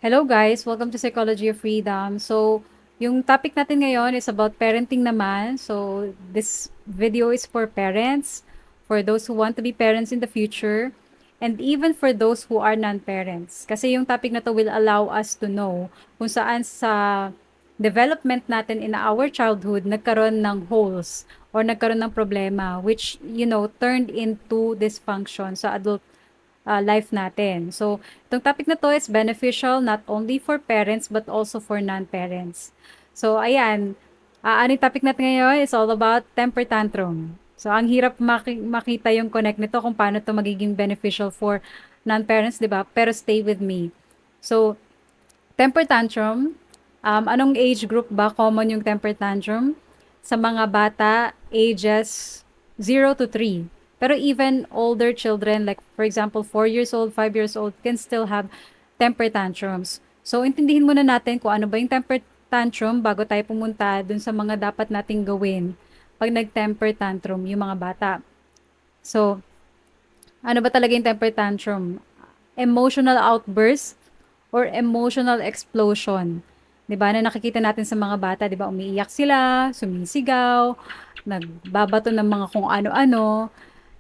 Hello guys, welcome to Psychology of Freedom. So, yung topic natin ngayon is about parenting naman. So, this video is for parents, for those who want to be parents in the future, and even for those who are non-parents. Kasi yung topic na to will allow us to know kung saan sa development natin in our childhood nagkaroon ng holes or nagkaroon ng problema which, turned into dysfunction sa adult life natin. So, itong topic na to is beneficial not only for parents but also for non-parents. So, ayan, ano yung topic natin ngayon is all about temper tantrum. So, ang hirap makita yung connect nito kung paano to magiging beneficial for non-parents, di ba? Pero stay with me. So, temper tantrum, anong age group ba common yung temper tantrum? Sa mga bata, ages 0 to 3. Pero even older children, like for example, 4 years old, 5 years old, can still have temper tantrums. So, intindihin muna natin kung ano ba yung temper tantrum bago tayo pumunta dun sa mga dapat nating gawin pag nag-temper tantrum yung mga bata. So, ano ba talaga yung temper tantrum? Emotional outburst or emotional explosion. 'Di ba? Na nakikita natin sa mga bata, 'di ba? Umiiyak sila, sumisigaw, nagbabato ng mga kung ano-ano.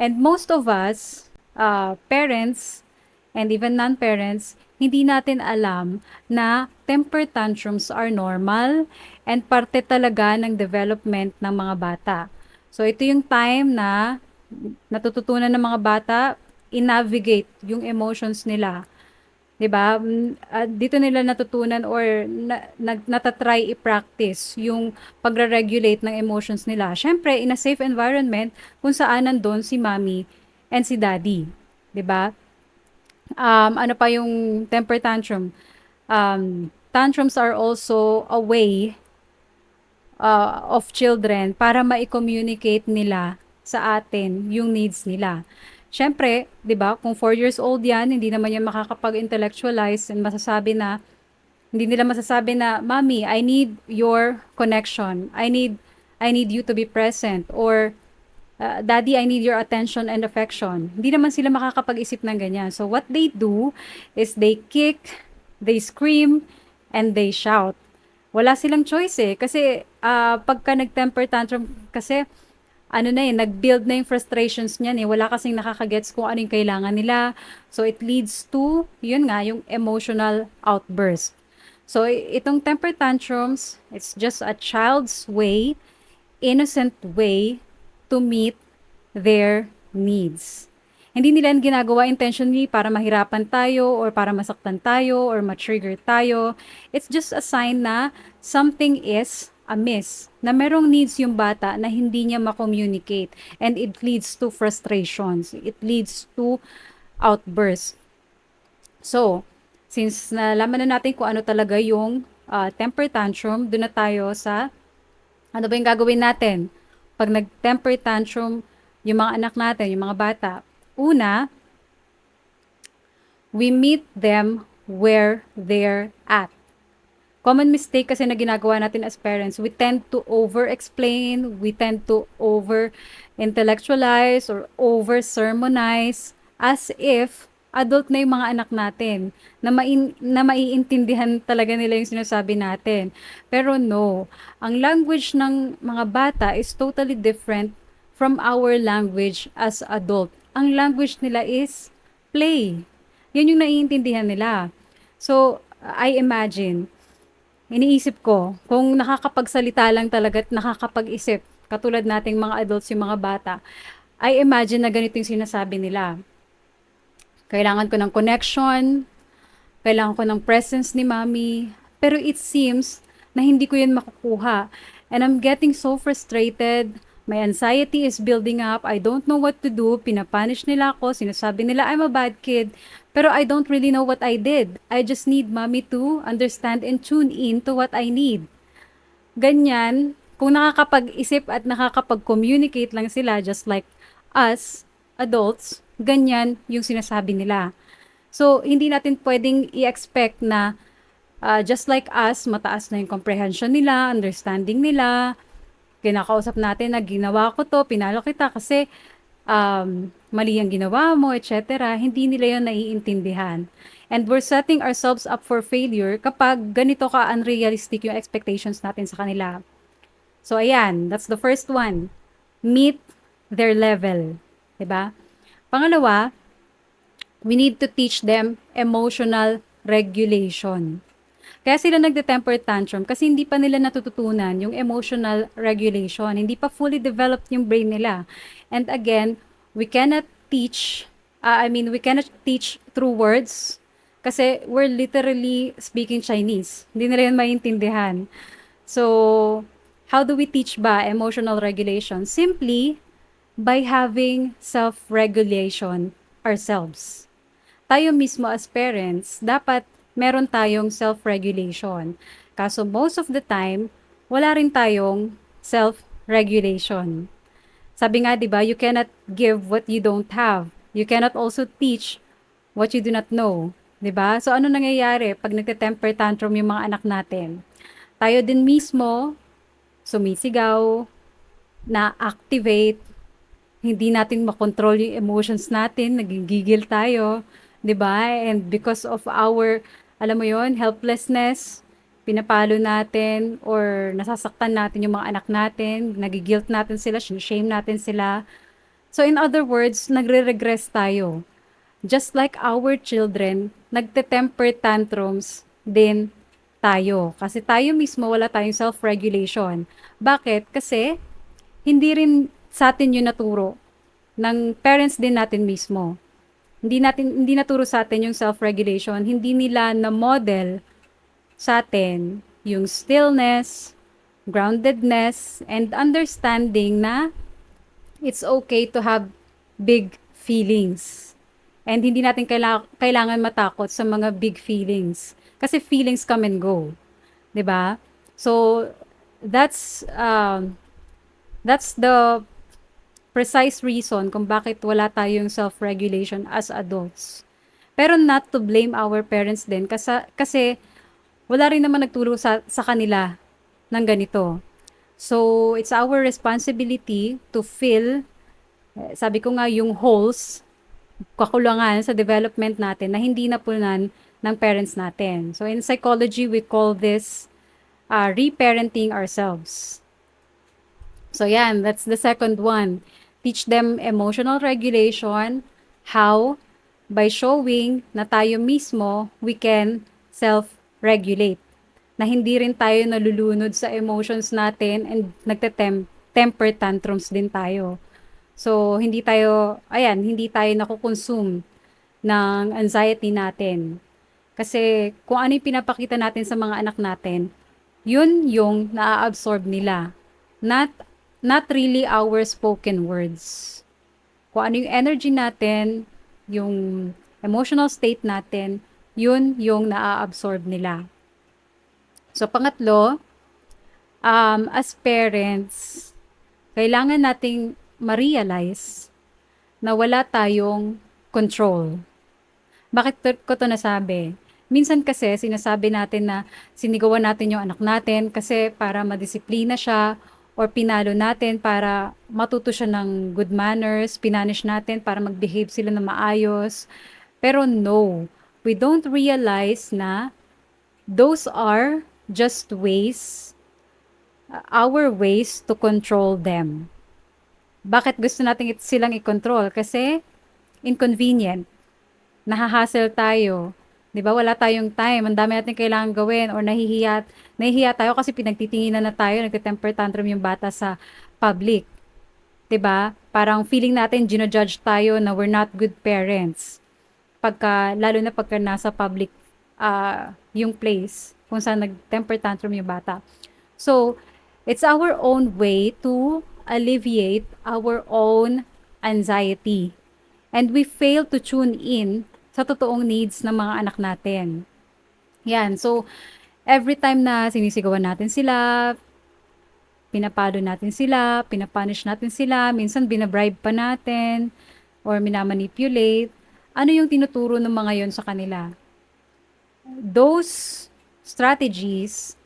And most of us, parents and even non-parents, hindi natin alam na temper tantrums are normal and parte talaga ng development ng mga bata. So ito yung time na natututunan ng mga bata i-navigate yung emotions nila. 'Di ba? Dito nila natutunan or natatry i-practice yung pagre-regulate ng emotions nila. Siyempre, in a safe environment kung saan nandun si mommy and si daddy. 'Di ba? Ano pa yung temper tantrum? Tantrums are also a way of children para ma-communicate nila sa atin yung needs nila. Siyempre, 'di ba, kung 4 years old 'yan, hindi naman 'yan makakapag-intellectualize and hindi nila masasabi na, "Mommy, I need your connection. I need you to be present," or "Daddy, I need your attention and affection." Hindi naman sila makakapag-isip ng ganyan. So what they do is they kick, they scream, and they shout. Wala silang choice eh. Kasi pagka nag-temper tantrum, kasi ano na eh, nag-build na yung frustrations niyan eh. Wala kasing nakakagets kung ano yung kailangan nila. So it leads to, yun nga, yung emotional outburst. So itong temper tantrums, it's just a child's way, innocent way to meet their needs. Hindi nila yan ginagawa intentionally para mahirapan tayo or para masaktan tayo or ma-trigger tayo. It's just a sign na something is amiss, na merong needs yung bata na hindi niya ma-communicate, and it leads to frustrations. It leads to outbursts. So, since nalaman na natin kung ano talaga yung temper tantrum, doon na tayo sa ano ba yung gagawin natin pag nag-temper tantrum yung mga anak natin, yung mga bata. Una, we meet them where they're at. Common mistake kasi na ginagawa natin as parents, we tend to over-explain, we tend to over-intellectualize or over-sermonize as if adult na yung mga anak natin, na maiintindihan talaga nila yung sinasabi natin. Pero no, ang language ng mga bata is totally different from our language as adult. Ang language nila is play. Yun yung naiintindihan nila. So, I imagine, iniisip ko, kung nakakapagsalita lang talaga at nakakapag-isip, katulad nating mga adults, yung mga bata, I imagine na ganito yung sinasabi nila. Kailangan ko ng connection, kailangan ko ng presence ni mommy, pero it seems na hindi ko yun makukuha. And I'm getting so frustrated. My anxiety is building up. I don't know what to do. Pinapunish nila ako. Sinasabi nila I'm a bad kid. Pero I don't really know what I did. I just need mommy to understand and tune in to what I need. Ganyan, kung nakakapag-isip at nakakapag-communicate lang sila just like us, adults, ganyan yung sinasabi nila. So, hindi natin pwedeng i-expect na just like us, mataas na yung comprehension nila, understanding nila, kinakausap natin na ginawa ko to, pinalo kita kasi mali ang ginawa mo, etc., hindi nila yun naiintindihan. And we're setting ourselves up for failure kapag ganito ka unrealistic yung expectations natin sa kanila. So, ayan, that's the first one. Meet their level. Diba? Pangalawa, we need to teach them emotional regulation. Kaya sila nagde-temper tantrum kasi hindi pa nila natututunan yung emotional regulation. Hindi pa fully developed yung brain nila. And again, we cannot teach, we cannot teach through words kasi we're literally speaking Chinese. Hindi nila yun maintindihan. So, how do we teach ba emotional regulation? Simply by having self-regulation ourselves. Tayo mismo as parents, dapat meron tayong self-regulation. Kaso most of the time, wala rin tayong self-regulation. Sabi nga, di ba, you cannot give what you don't have. You cannot also teach what you do not know. Di ba? So, ano nangyayari pag nagte-temper tantrum yung mga anak natin? Tayo din mismo, sumisigaw, na-activate, hindi natin makontrol yung emotions natin, nagigigil tayo, 'di ba? And because of our, alam mo yon, helplessness, pinapalo natin or nasasaktan natin yung mga anak natin, nagigilt natin sila, shame natin sila. So in other words, nagre-regress tayo. Just like our children, nagte-temper tantrums din tayo. Kasi tayo mismo wala tayong self-regulation. Bakit? Kasi hindi rin sa atin yung naturo ng parents din natin mismo. Hindi naturo sa atin yung self-regulation. Hindi nila na model sa atin yung stillness, groundedness, and understanding na it's okay to have big feelings. And hindi natin kailangan matakot sa mga big feelings. Kasi feelings come and go. 'Di ba? So, that's that's the precise reason kung bakit wala tayong self-regulation as adults. Pero not to blame our parents din kasi wala rin naman nagturo sa kanila ng ganito. So, it's our responsibility to fill, sabi ko nga, yung holes, kakulangan sa development natin na hindi napunan ng parents natin. So, in psychology, we call this reparenting ourselves. So, yan, that's the second one. Teach them emotional regulation. How? By showing na tayo mismo, we can self-regulate. Na hindi rin tayo nalulunod sa emotions natin and nagte-temper tantrums din tayo. So, hindi tayo nakukonsume ng anxiety natin. Kasi kung ano yung pinapakita natin sa mga anak natin, yun yung naa-absorb nila. Not really our spoken words. Kung ano yung energy natin, yung emotional state natin, yun yung naa-absorb nila. So, pangatlo, as parents, kailangan nating ma-realize na wala tayong control. Bakit ko to nasabi? Minsan kasi sinasabi natin na sinigawan natin yung anak natin kasi para madisiplina siya or pinalo natin para matuto siya ng good manners, pinanish natin para mag-behave sila na maayos. Pero no, we don't realize na those are just our ways to control them. Bakit gusto natin silang i-control? Kasi inconvenient. Nahahassle tayo. 'Di ba? Wala tayong time. Ang dami natin kailangan gawin or nahihiya tayo kasi pinagtitinginan na tayo, nagte-temper tantrum yung bata sa public. 'Di ba? Parang feeling natin gino-judge tayo na we're not good parents. Lalo na pagka nasa public yung place kung saan nag-temper tantrum yung bata. So, it's our own way to alleviate our own anxiety. And we fail to tune in sa totoong needs ng mga anak natin. Yan. So, every time na sinisigawan natin sila, pinapalo natin sila, pinapunish natin sila, minsan binabribe pa natin, or minamanipulate, ano yung tinuturo ng mga yon sa kanila? Those strategies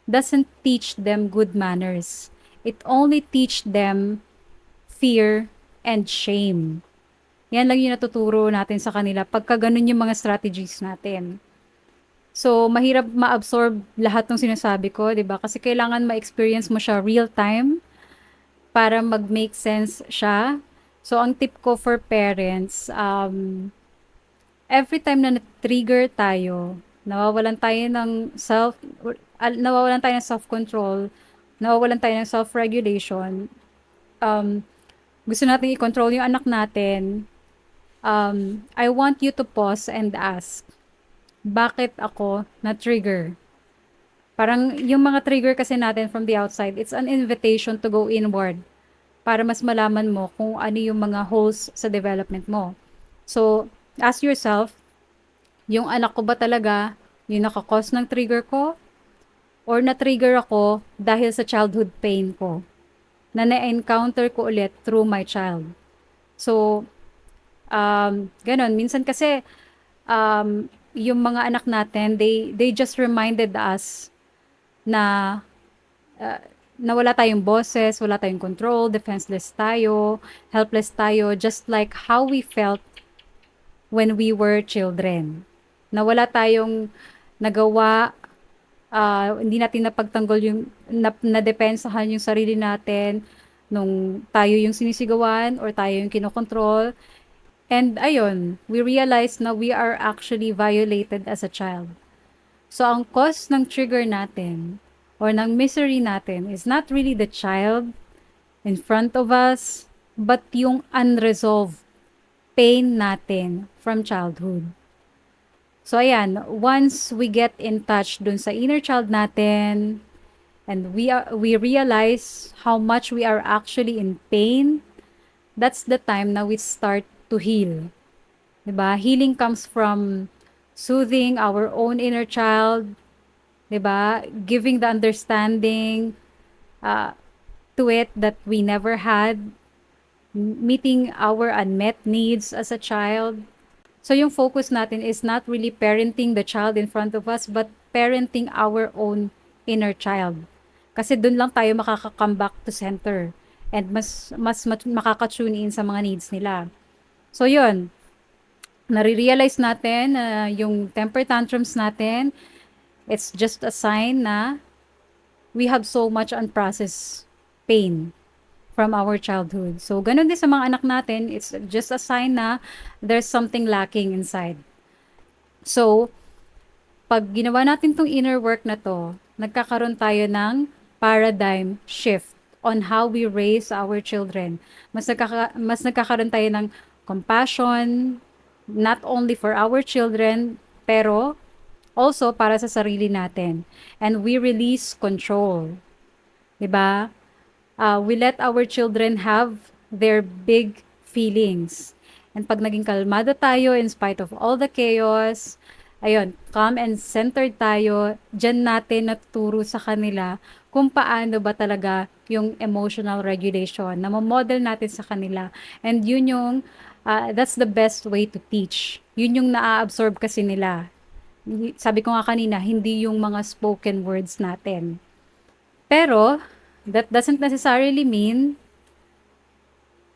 doesn't teach them good manners. It only teach them fear and shame. Yan lang yung natuturo natin sa kanila pagka ganun yung mga strategies natin. So, mahirap ma-absorb lahat ng sinasabi ko, 'di ba? Kasi kailangan ma-experience mo siya real time para mag-make sense siya. So, ang tip ko for parents, every time na na-trigger tayo, nawawalan tayo ng nawawalan tayo ng self-control, nawawalan tayo ng self-regulation, um, gusto natin i-control yung anak natin, I want you to pause and ask, bakit ako na-trigger? Parang yung mga trigger kasi natin from the outside, it's an invitation to go inward para mas malaman mo kung ano yung mga holes sa development mo. So, ask yourself, yung anak ko ba talaga yung nakakos ng trigger ko? Or na-trigger ako dahil sa childhood pain ko na na-encounter ko ulit through my child. So, ganun. Minsan kasi, yung mga anak natin, they just reminded us na na wala tayong boses, wala tayong control, defenseless tayo, helpless tayo, just like how we felt when we were children. Na wala tayong nagawa, hindi natin napagtanggol yung, nadepensahan yung sarili natin nung tayo yung sinisigawan or tayo yung kinokontrol. And ayun, we realize na we are actually violated as a child. So, ang cause ng trigger natin or ng misery natin is not really the child in front of us, but yung unresolved pain natin from childhood. So, ayan, once we get in touch dun sa inner child natin, and we realize how much we are actually in pain, that's the time na we start to heal. Diba? Healing comes from soothing our own inner child, 'di ba? Giving the understanding to it that we never had, meeting our unmet needs as a child. So yung focus natin is not really parenting the child in front of us, but parenting our own inner child. Kasi dun lang tayo makaka-come back to center and mas makaka-tune in sa mga needs nila. So yun, nare-realize natin na yung temper tantrums natin, it's just a sign na we have so much unprocessed pain from our childhood. So, ganun din sa mga anak natin, it's just a sign na there's something lacking inside. So, pag ginawa natin tong inner work na to, nagkakaroon tayo ng paradigm shift on how we raise our children. Mas nagkakaroon tayo ng compassion, not only for our children, pero also para sa sarili natin. And we release control. Diba? We let our children have their big feelings. And pag naging kalmado tayo in spite of all the chaos, ayun, calm and centered tayo, dyan natin natuturo sa kanila kung paano ba talaga yung emotional regulation na model natin sa kanila. And yun yung, that's the best way to teach. Yun yung naa-absorb kasi nila. Sabi ko nga kanina, hindi yung mga spoken words natin. Pero, that doesn't necessarily mean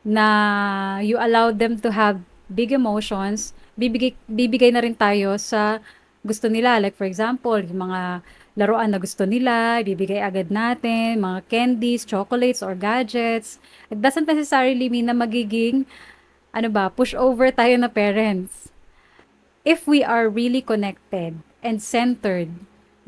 na you allow them to have big emotions. Bibigay na rin tayo sa gusto nila. Like for example, yung mga laruan na gusto nila, bibigay agad natin, mga candies, chocolates, or gadgets. It doesn't necessarily mean na magiging, push over tayo na parents. If we are really connected and centered,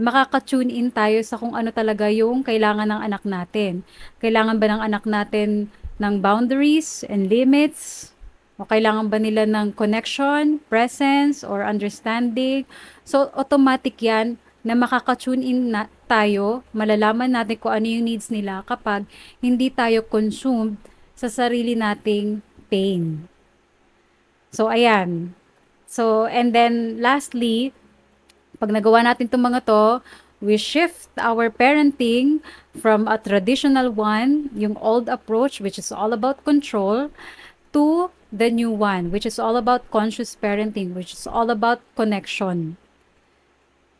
makaka-tune in tayo sa kung ano talaga yung kailangan ng anak natin. Kailangan ba ng anak natin ng boundaries and limits? O kailangan ba nila ng connection, presence, or understanding? So, automatic yan na makaka-tune in na tayo, malalaman natin kung ano yung needs nila kapag hindi tayo consumed sa sarili nating pain. So, ayan. So, and then lastly, pag nagawa natin itong mga to, we shift our parenting from a traditional one, yung old approach, which is all about control, to the new one, which is all about conscious parenting, which is all about connection.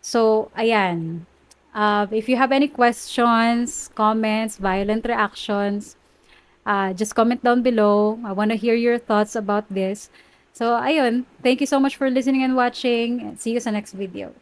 So, ayan. If you have any questions, comments, violent reactions, Just comment down below. I want to hear your thoughts about this. So, ayun. Thank you so much for listening and watching. See you sa next video.